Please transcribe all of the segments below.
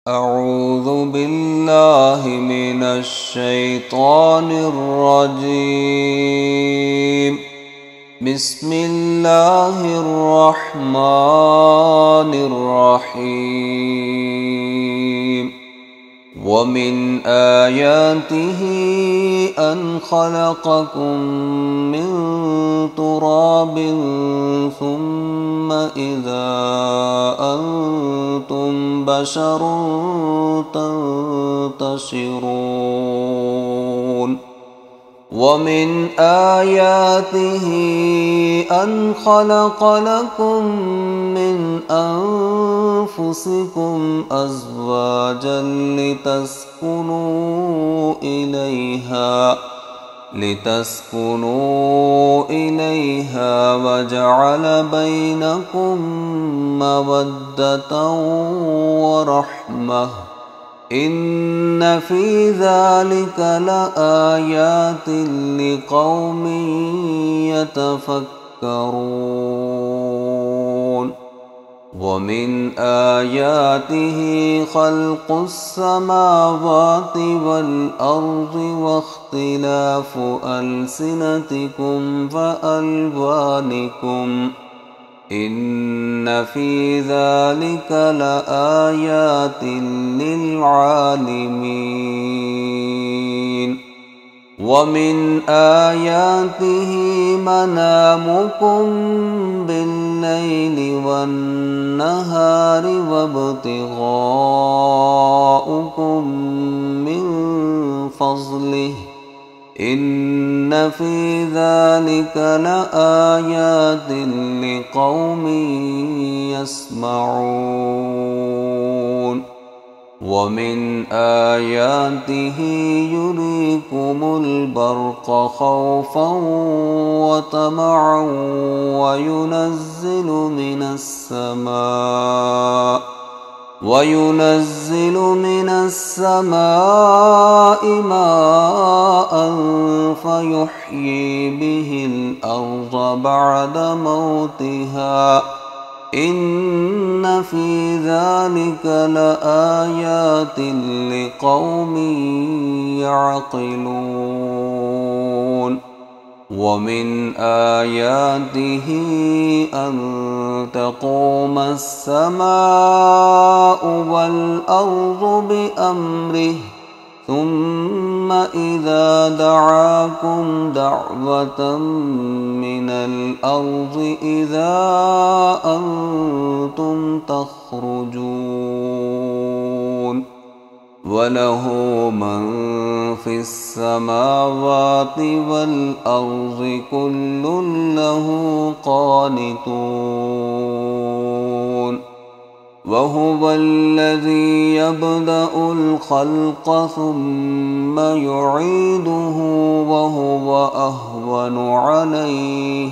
أعوذ بالله من الشيطان الرجيم. بسم الله الرحمن الرحيم. ومن آياته أن خلقكم من تراب ثم إذا أنتم بشر تنتشرون. ومن آياته أن خلق لكم من أنفسكم أزواجا لتسكنوا إليها وجعل بينكم مودة ورحمة إن في ذلك لآيات لقوم يتفكرون. ومن آياته خلق السماوات والأرض واختلاف ألسنتكم وألوانكم إن في ذلك لآيات للعالمين. ومن آياته منامكم بالليل والنهار وابتغاؤكم من فضله إن في ذلك لآيات لقوم يسمعون. ومن آياته يريكم البرق خوفا وطمعا وينزل من السماء ماء فيحيي به الأرض بعد موتها إن في ذلك لآيات لقوم يعقلون. ومن آياته أن تقوم السماء والأرض بأمره ثم إذا دعاكم دعوة من الأرض إذا أنتم تخرجون. وله من في السماوات والأرض كل له قانتون. وهو الذي يبدأ الخلق ثم يعيده وهو أهون عليه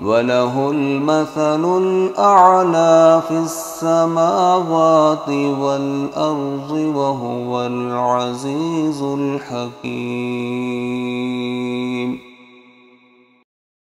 وله المثل الأعلى في السماوات والأرض وهو العزيز الحكيم.